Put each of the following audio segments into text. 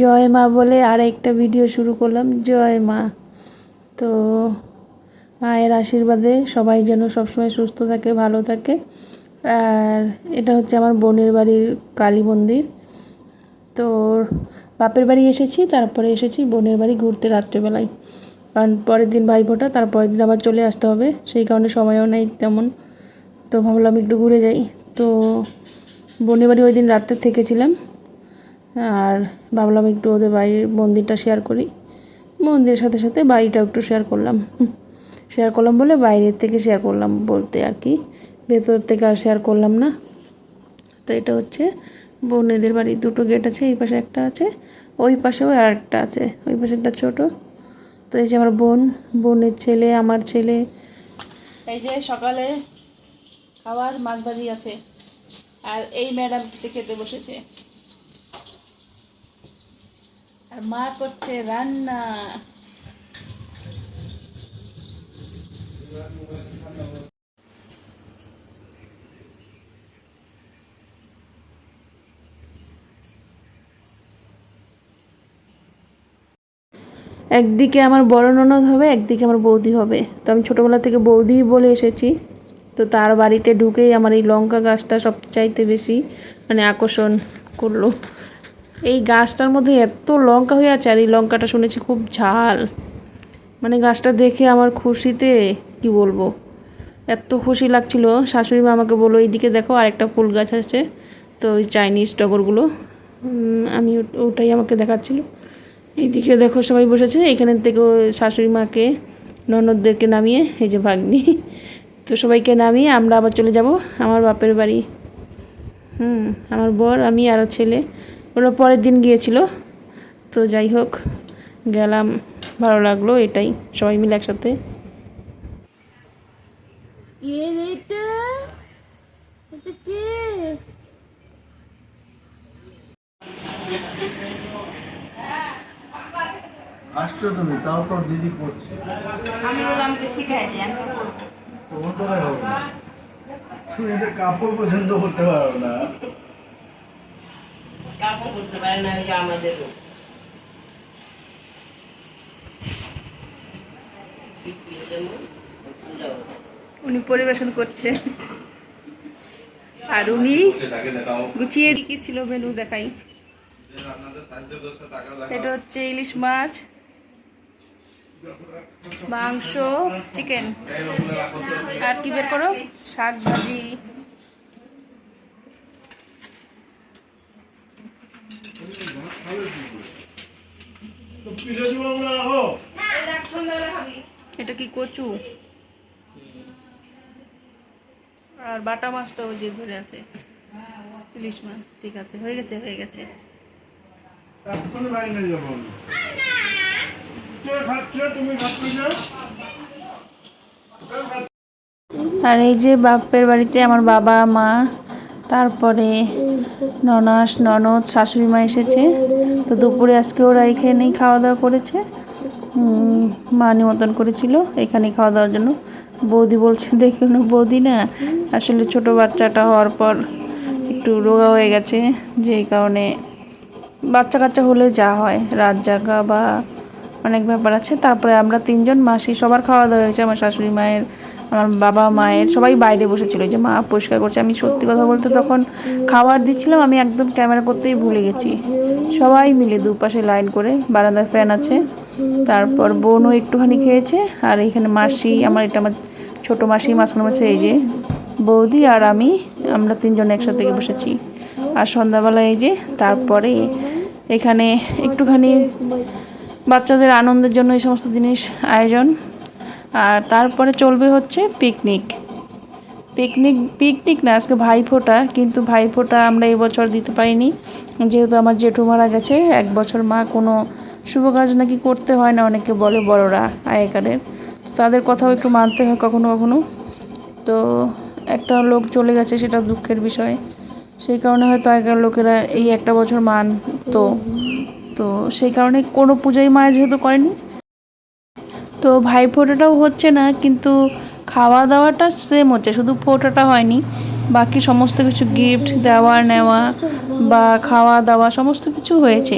জয় মা বলে আর একটা ভিডিও শুরু করলাম। জয় মা। তো মায়ের আশীর্বাদে সবাই যেন সবসময় সুস্থ থাকে, ভালো থাকে। আর এটা হচ্ছে আমার বোনের বাড়ির কালী মন্দির। তো বাপের বাড়ি এসেছি, তারপরে এসেছি বোনের বাড়ি ঘুরতে রাত্রেবেলায়, কারণ পরের দিন ভাইফোঁটা, তারপরের দিন আবার চলে আসতে হবে, সেই কারণে সময়ও নেই তেমন। তো ভাবলাম একটু ঘুরে যাই। তো বোনের বাড়ি ওই দিন রাত্রে থেকেছিলাম, আর ভাবলাম একটু ওদের বাড়ির মন্দিরটা শেয়ার করি। মন্দিরের সাথে সাথে বাড়িটাও একটু শেয়ার করলাম বলে বাইরের থেকে শেয়ার করলাম বলতে আর কি, ভেতর থেকে আর শেয়ার করলাম না। তো এটা হচ্ছে বোনেদের বাড়ি। দুটো গেট আছে, এই পাশে একটা আছে, ওই পাশেও আর একটা আছে, ওই পাশে একটা ছোটো। তো এই যে আমার বোনের ছেলে, আমার ছেলে। এই যে সকালে খাবার মাছ ভাজি আছে, আর এই ম্যাডাম কিছু খেতে বসেছে, আর মা করছে রান্না। একদিকে আমার বড় ননদ হবে, একদিকে আমার বৌদি হবে। তো আমি ছোটোবেলা থেকে বৌদি বলে এসেছি। তো তার বাড়িতে ঢুকেই আমার এই লঙ্কা গাছটা সবচাইতে বেশি মানে আকর্ষণ করলো। এই গাছটার মধ্যে এত লঙ্কা হয়ে আছে, আর এই লঙ্কাটা শুনেছি খুব ঝাল। মানে গাছটা দেখে আমার খুশিতে কি বলবো, এত খুশি লাগছিল। শাশুড়ি মা আমাকে বললো এইদিকে দেখো আরেকটা ফুল গাছ আছে, তো ওই চাইনিজ টগরগুলো, আমি ওটাই আমাকে দেখাচ্ছিল। এইদিকে দেখো সবাই বসেছে, এখানের থেকে শাশুড়ি মাকে, ননদদেরকে নামিয়ে, এই যে ভাগ্নি, তো সবাইকে নামিয়ে আমরা আবার চলে যাব আমার বাপের বাড়ি। আমার বর, আমি আরও ছেলে, ওরা পরের দিন গিয়েছিল। তো যাই হোক, গেলাম, ভালো লাগলো, এটাই সবাই মিলে একসাথে। আসছো তুমি, তাও তো দিদি করছে। আমি বললাম যে শিখাই দিই, আমি তো করবো। তোমার দ্বারাই হবে না। তুমি এটা কাপড় পর্যন্ত করতে পারো না। কাপড় করতে পারে না, যে আমাদেরও উনি পরিবেশন করছে, আর উনি গুছিয়ে রেখেছিল মেনু দেখাই। এটা হচ্ছে ইলিশ মাছ, মাংস, চিকেন, আর কি বের করো, শাক ভাজি। এটা কি কচু, আর বাটা মাছটা ওই যে ধরে আছে, ইলিশ মাছ। ঠিক আছে, হয়ে গেছে হয়ে গেছে। আর এই যে বাপের বাড়িতে আমার বাবা মা, তারপরে ননাস ননদ শাশুড়ি মা এসেছে। তো দুপুরে আজকে ওরা এখানেই খাওয়া দাওয়া করেছে, মা নিমন্ত্রণ করেছিল এখানেই খাওয়া দাওয়ার জন্য। বৌদি বলছে দেখি না, বৌদি না আসলে ছোট বাচ্চাটা হওয়ার পর একটু রোগা হয়ে গেছে, যেই কারণে বাচ্চা কাচ্চা হলে যা হয় রাত জাগা বা অনেক ব্যাপার আছে। তারপরে আমরা তিনজন মাসি সবার খাওয়া দাওয়া হয়েছে, আমার শাশুড়ি মায়ের, আমার বাবা মায়ের, সবাই বাইরে বসেছিল, যে মা পরিষ্কার করছে। আমি সত্যি কথা বলতে তখন খাবার দিচ্ছিলাম, আমি একদম ক্যামেরা করতেই ভুলে গেছি। সবাই মিলে দুপাশে লাইন করে, বারান্দার ফ্যান আছে, তারপর বোনও একটুখানি খেয়েছে, আর এইখানে মাসি, আমার এটা আমার ছোটো মাসি, মাঝখানে মাসে এই যে বৌদি আর আমি, আমরা তিনজন একসাথে বসেছি। আর সন্ধ্যাবেলা এই যে, তারপরে এখানে একটুখানি বাচ্চাদের আনন্দের জন্য এই সমস্ত জিনিস আয়োজন। আর তারপরে চলবে হচ্ছে পিকনিক। পিকনিক না, আজকে ভাইফোঁটা, কিন্তু ভাইফোঁটা আমরা এবছর দিতে পারিনি, যেহেতু আমার জেঠু মারা গেছে। 1 বছর মা কোনো শুভ কাজ নাকি করতে হয় না, অনেকে বলে বড়রা আগেকারের, তাদের কথাও একটু মানতে হয় কখনো কখনো। তো একটা লোক চলে গেছে, সেটা দুঃখের বিষয়, সেই কারণে হয়তো আগেকার লোকেরা এই 1 বছর মানতো। তো সেই কারণে কোনো পূজাই মায়ের যেহেতু করেনি, তো ভাইফোঁটাটাও হচ্ছে না, কিন্তু খাওয়া দাওয়াটা সেম হচ্ছে, শুধু ফোঁটাটা হয়নি। বাকি সমস্ত কিছু গিফট দেওয়া নেওয়া বা খাওয়া দাওয়া সমস্ত কিছু হয়েছে।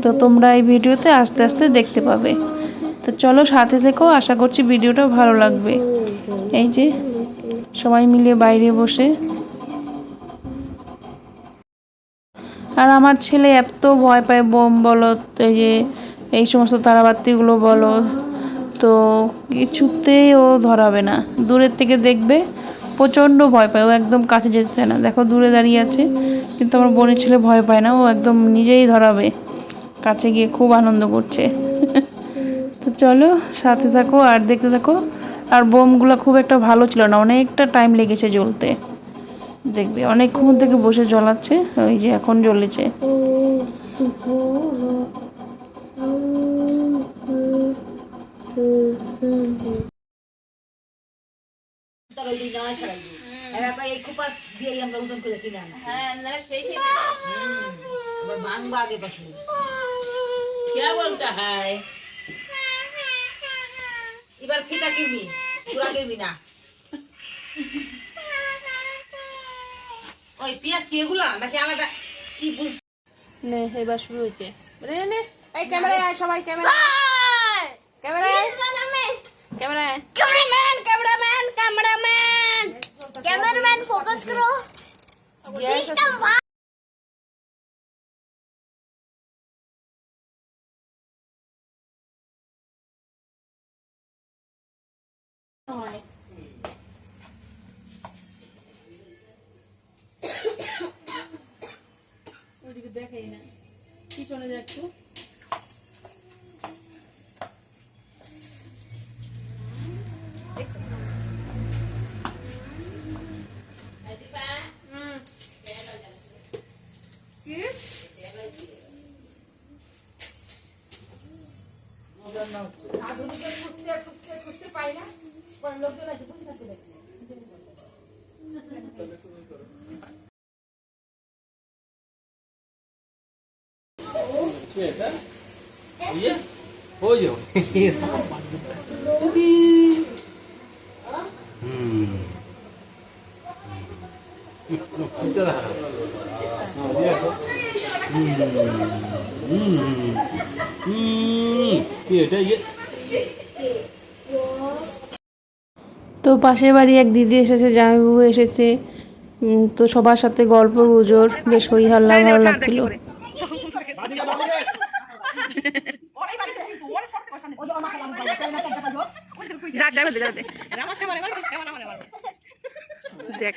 তো তোমরা এই ভিডিওতে আস্তে আস্তে দেখতে পাবে। তো চলো সাথে থেকেও, আশা করছি ভিডিওটা ভালো লাগবে। এই যে সবাই মিলে বাইরে বসে, আর আমার ছেলে এত ভয় পায় বোম বলো, এই যে এই সমস্ত তারাবাতিগুলো বলো, তো কিছুতেই ও ধরাবে না। দূরের থেকে দেখবে, প্রচণ্ড ভয় পায়, ও একদম কাছে যেতে চায় না। দেখো দূরে দাঁড়িয়ে আছে, কিন্তু আমার বোনের ছেলে ভয় পায় না, ও একদম নিজেই ধরাবে, কাছে গিয়ে খুব আনন্দ করছে। তো চলো সাথে থাকো আর দেখতে থাকো। আর বোমগুলো খুব একটা ভালো ছিল না, অনেকটা টাইম লেগেছে জ্বলতে। দেখবে অনেকক্ষণ থেকে বসে জ্বলাচ্ছে, ওই যে এখন জ্বলেছে। क्या बोलता है এবার ফিতা কিনবি, পুরা কিনবি না। ওই পেঁয়াজ কি এগুলা নাকি আলাদা কি বুঝ নে। এবার শুরু হয়েছে। নে নে এই ক্যামেরায় আয়, সবাই ক্যামেরায় ক্যামেরায় ক্যামেরায় कैमरामैन फोकस करो। सिस्टम ওইদিকে দেখাই না, পিছনে দেখো। তো পাশের বাড়ি এক দিদি এসেছে, জামাইবাবু এসেছে, তো সবার সাথে গল্প গুজর, বেশ হই হাল্লা, ভালো লাগছিল। দেখ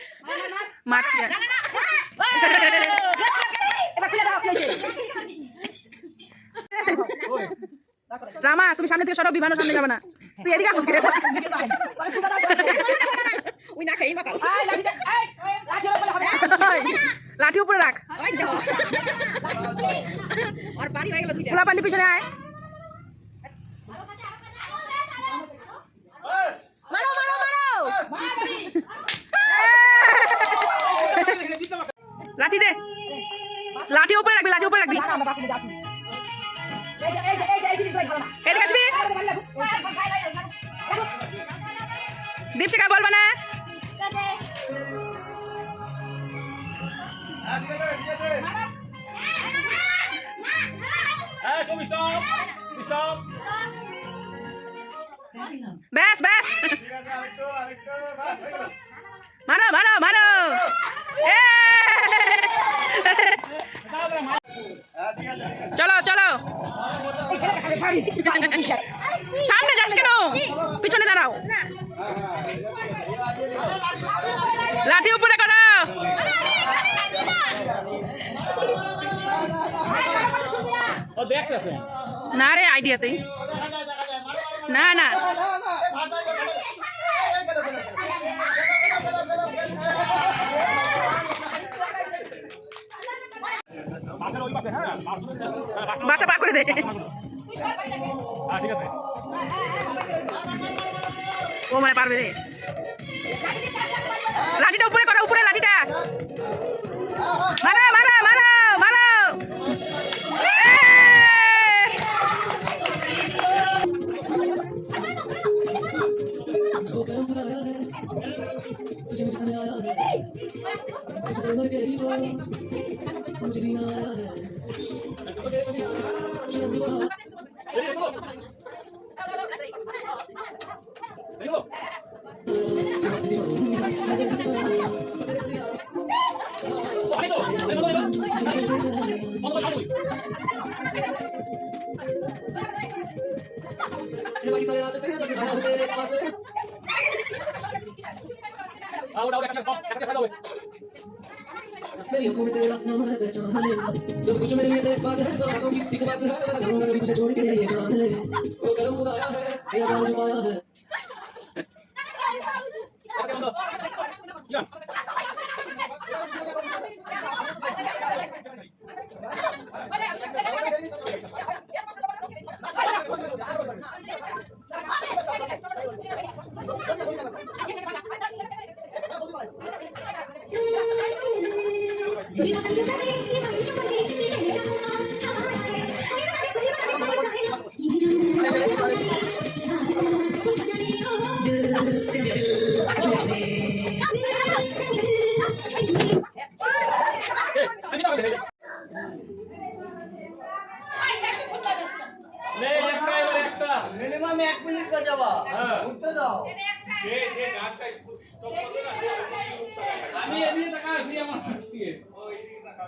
রামা, তুমি সামনে থেকে সরো, বিমানের সামনে যাবে না। তুই এদিকে আসিস রে। লাঠি উপরে রাখ, খোলা পানি পিছনে আয়। মারো মারো মারো, লাঠি দে, লাঠি উপরে রাখবি, লাঠি উপরে রাখবি। এদিকে আসবি, দীপশিখা বলবা না। ব্যাস ব্যাস, মারো মারো মারো। চলো চলো, সামনে যাস কেন, পিছনে দাঁড়াও। লাঠি উপরে করো। না রে, আইডিয়াতেই না না। বাচ্চা পার করে দে। ও মানে পারবে রে। লাঠিটা উপরে করো, উপরে লাঠিটা। মারো মারো মারো মারো। मेरी आंखों में तेरा नाम है पहचान ले सब कुछ मेरे लिए तेरे पास है सब आंखों की एक बात है मैं जाऊंगा कभी तुझे छोड़ के ये जान ले वो करम खुदा आया है तेरा प्यार जो पाया है মিনিমাম 1 মিনিট বাজাবা ঘুরতে দাও আমি এদিকে টাকা আসি আমার দিয়ে ওই দিকে টাকা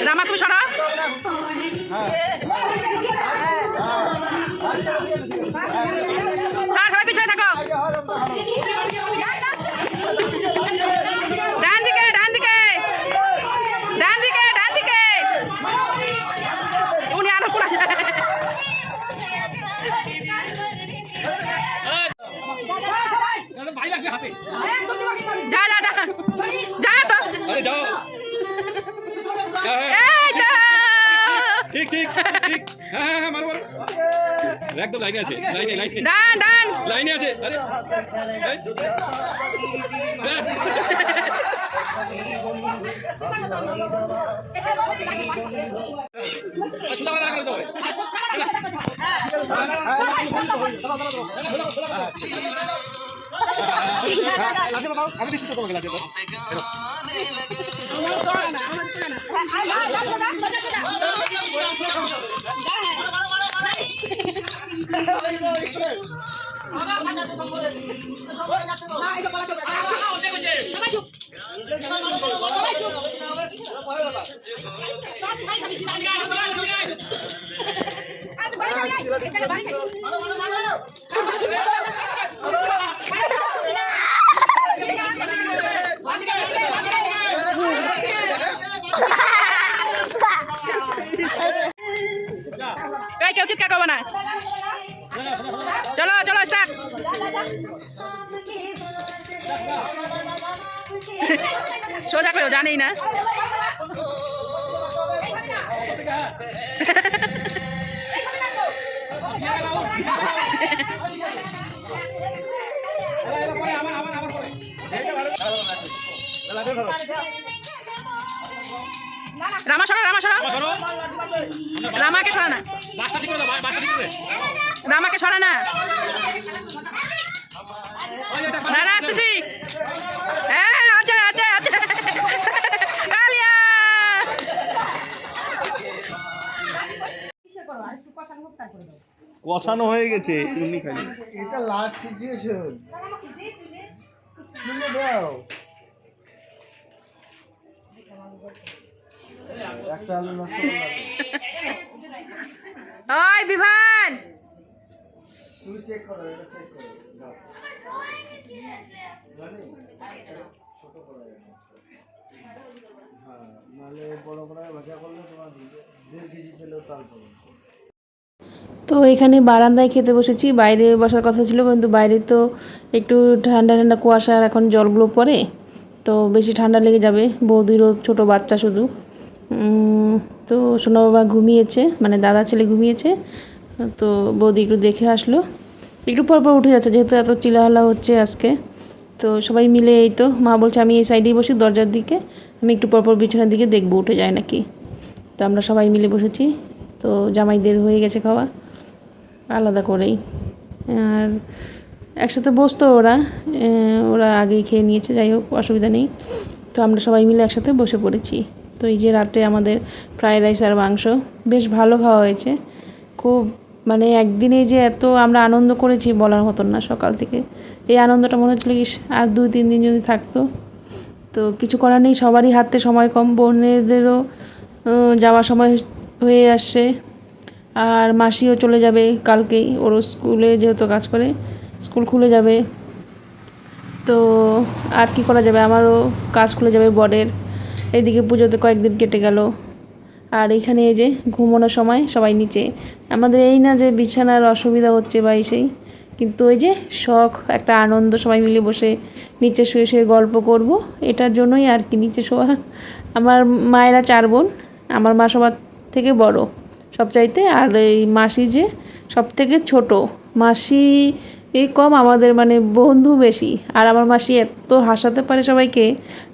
রামা তুমি সরা সবাই পিছনে থাকো ডান দিকে ডান দিকে ডান দিকে ডান দিকে উনি আরো পুরা ভাই লাগবে হাতে যা যা যা যা তো আরে যাও ঠিক ঠিক ঠিক হ্যাঁ হ্যাঁ মারো মারো একদম লাইনে আছে লাইনে লাইনে ডান ডান লাইনে আছে আরে আমি দিচ্ছি তো তোমাকে লাগবে কেউ চিৎকার করবো না চলো চলো স্টার্ট সোজা করো জানেই না না রামা সরা, রামা সরা, সরো। রামাকে সরা না, বাসটা ঠিক করে দাও, বাসটা ঠিক করে দে। রামাকে সরা না। ওই এটা না না আসতেছি। হ্যাঁ আছে আছে আছে। কালিয়া কষানো হয়ে গেছে এমনি খালি। এটা লাস্ট সিচুয়েশন। শুনে দাও। একটা আলু নষ্ট করলাম। ওই বিভান, তুমি চেক করো, এটা চেক করো। দাও। ছোট করা যাবে। হ্যাঁ, নাহলে বড় কড়াই ভাজা করলে তোমার 1.5 কেজি তেলেও তাল পাবে। তো এখানে বারান্দায় খেতে বসেছি, বাইরে বসার কথা ছিল কিন্তু বাইরে তো একটু ঠান্ডা ঠান্ডা কুয়াশা, আর এখন জলগুলো পড়ে তো বেশি ঠান্ডা লেগে যাবে। বৌদিরও ছোটো বাচ্চা শুধু। তো সোনা বাবা ঘুমিয়েছে, মানে দাদা ছেলে ঘুমিয়েছে। তো বৌদি একটু দেখে আসলো, একটু পর পর উঠে যাচ্ছে যেহেতু এত চিলাহালা হচ্ছে আজকে। তো সবাই মিলে এই তো মা বলছে আমি এই সাইডেই বসি দরজার দিকে, আমি একটু পরপর বিছানার দিকে দেখবো উঠে যায় নাকি। তো আমরা সবাই মিলে বসেছি। তো জামাইদের হয়ে গেছে খাওয়া আলাদা করেই, আর একসাথে বসতো ওরা, ওরা আগেই খেয়ে নিয়েছে, যাই হোক অসুবিধা নেই। তো আমরা সবাই মিলে একসাথে বসে পড়েছি। তো এই যে রাত্রে আমাদের ফ্রাইড রাইস আর মাংস, বেশ ভালো খাওয়া হয়েছে। খুব মানে একদিনে যে এত আমরা আনন্দ করেছি বলার মতন না। সকাল থেকে এই আনন্দটা মনে হচ্ছিল কি আর 2-3 দিন যদি থাকতো। তো কিছু করার নেই, সবারই হাতে সময় কম, বোনেদেরও যাওয়ার সময় হয়ে আসছে। আর মাসিও চলে যাবে কালকেই, ওরও স্কুলে যেহেতু কাজ করে স্কুল খুলে যাবে। তো আর কি করা যাবে, আমারও কাজ খুলে যাবে বরের। এইদিকে পুজোতে কয়েকদিন কেটে গেল। আর এইখানে এই যে ঘুমানোর সময় সবাই নিচে, আমাদের এই না যে বিছানার অসুবিধা হচ্ছে বা সেই, কিন্তু ওই যে শখ একটা আনন্দ সবাই মিলে বসে নিচে শুয়ে শুয়ে গল্প করব, এটার জন্যই আর কি নিচে শোয়া। আমার মায়েরা 4 বোন, আমার মা সবার থেকে বড় সবচাইতে, আর এই মাসি যে সব থেকে ছোট। মাসি এই কম, আমাদের মানে বন্ধু বেশি। আর আমার মাসি এত হাসাতে পারে সবাইকে,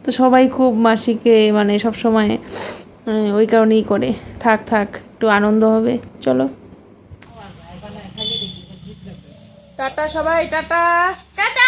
তো সবাই খুব মাসিকে মানে সব সময় ওই কারণেই করে। থাক থাক একটু আনন্দ হবে, চলো টাটা সবাই, টাটা টাটা।